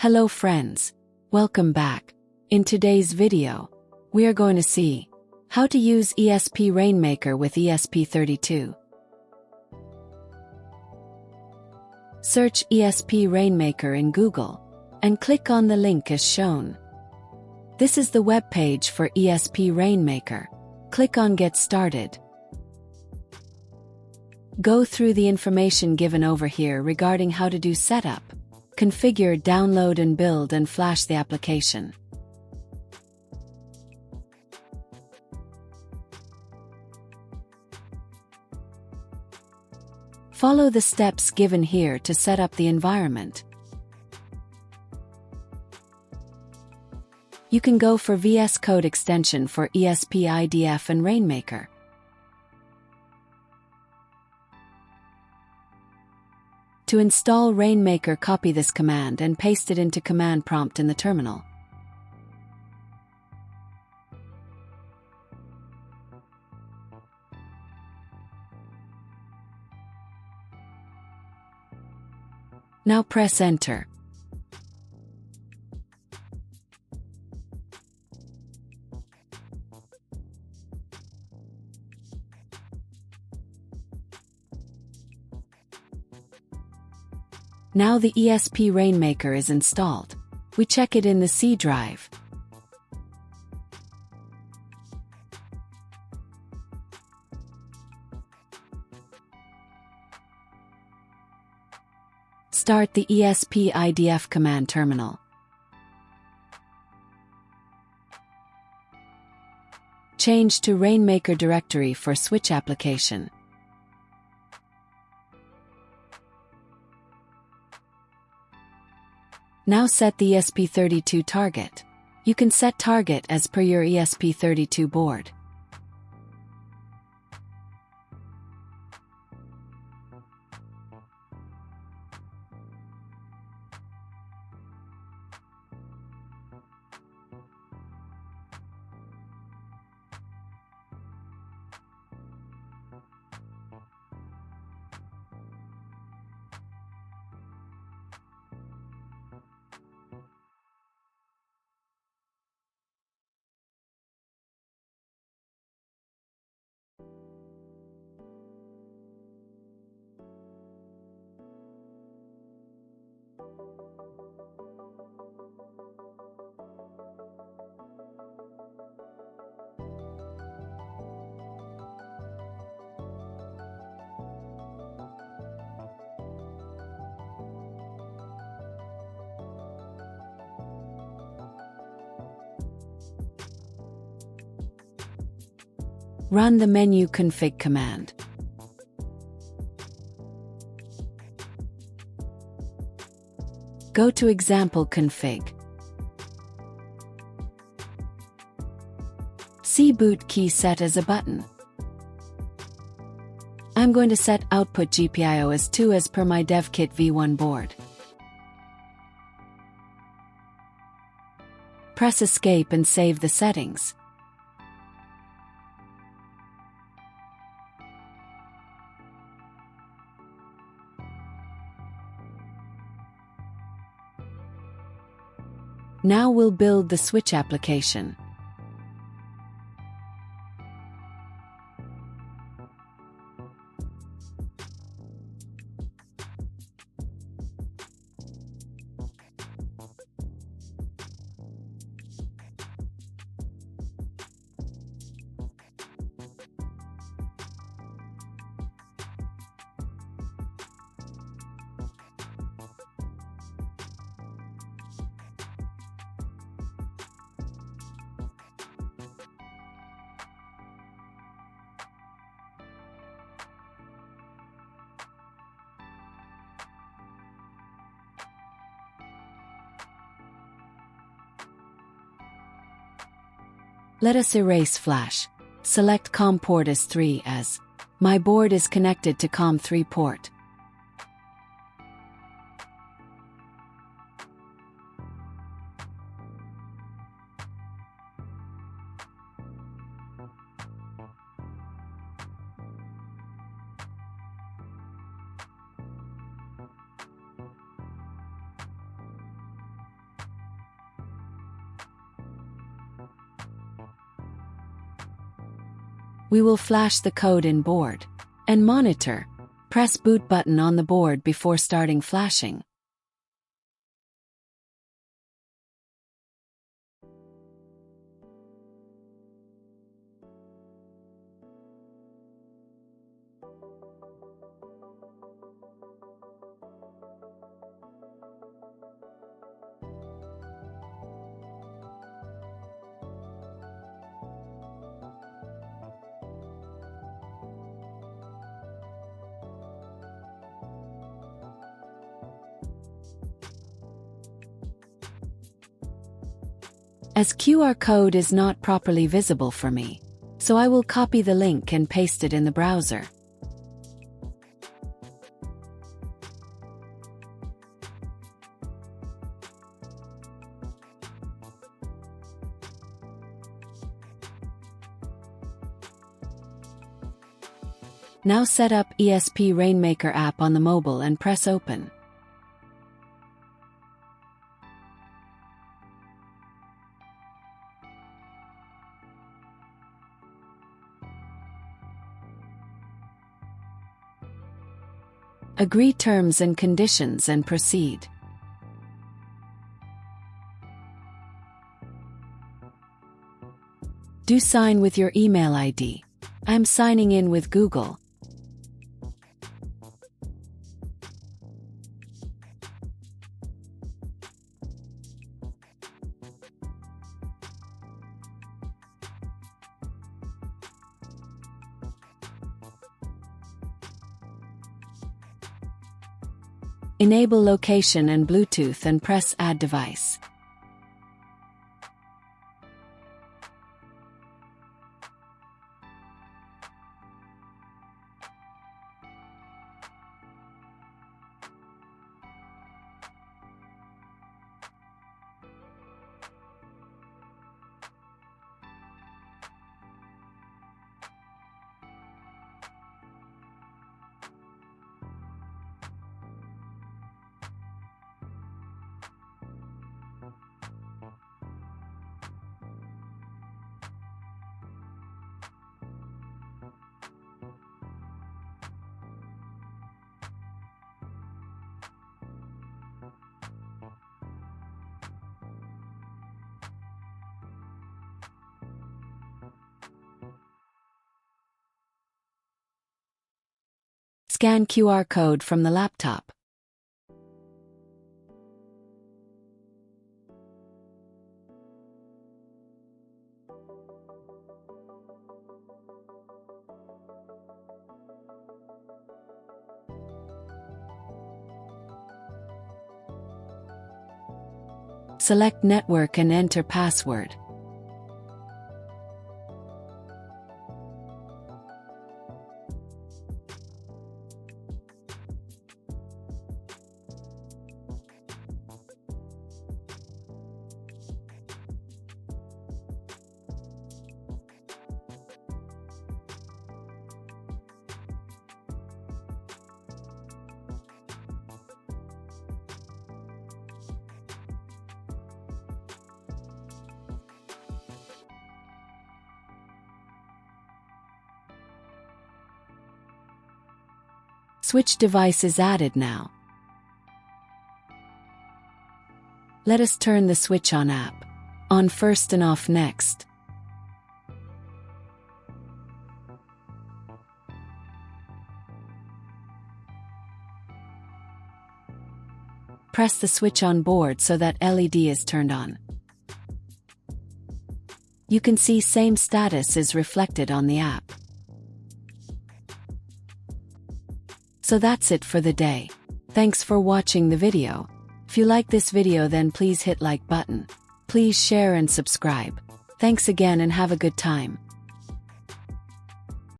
Hello friends, welcome back. In today's video, we are going to see how to use ESP Rainmaker with ESP32. Search ESP Rainmaker in Google and click on the link as shown. This is the web page for ESP Rainmaker. Click on Get Started. Go through the information given over here regarding how to do setup, configure, download and build and flash the application. Follow the steps given here to set up the environment. You can go for VS Code extension for ESP IDF and Rainmaker. To install Rainmaker, copy this command and paste it into command prompt in the terminal. Now press Enter. Now the ESP Rainmaker is installed. We check it in the C drive. Start the ESP IDF command terminal. Change to Rainmaker directory for switch application. Now set the ESP32 target. You can set target as per your ESP32 board. Run the menu config command. Go to example config. See boot key set as a button. I'm going to set output GPIO as 2 as per my dev kit v1 board. Press escape and save the settings. Now we'll build the switch application. Let us erase flash. Select COM port as 3 as my board is connected to COM 3 port. We will flash the code in board. And monitor. Press boot button on the board before starting flashing. As QR code is not properly visible for me, so I will copy the link and paste it in the browser. Now set up ESP Rainmaker app on the mobile and press open. Agree terms and conditions and proceed. Do sign with your email ID. I'm signing in with Google. Enable location and Bluetooth and press Add device. Scan QR code from the laptop. Select network and enter password. Switch device is added now. Let us turn the switch on app. On first and off next. Press the switch on board so that LED is turned on. You can see same status is reflected on the app. So that's it for the day. Thanks for watching the video. If you like this video then please hit like button. Please share and subscribe. Thanks again and have a good time.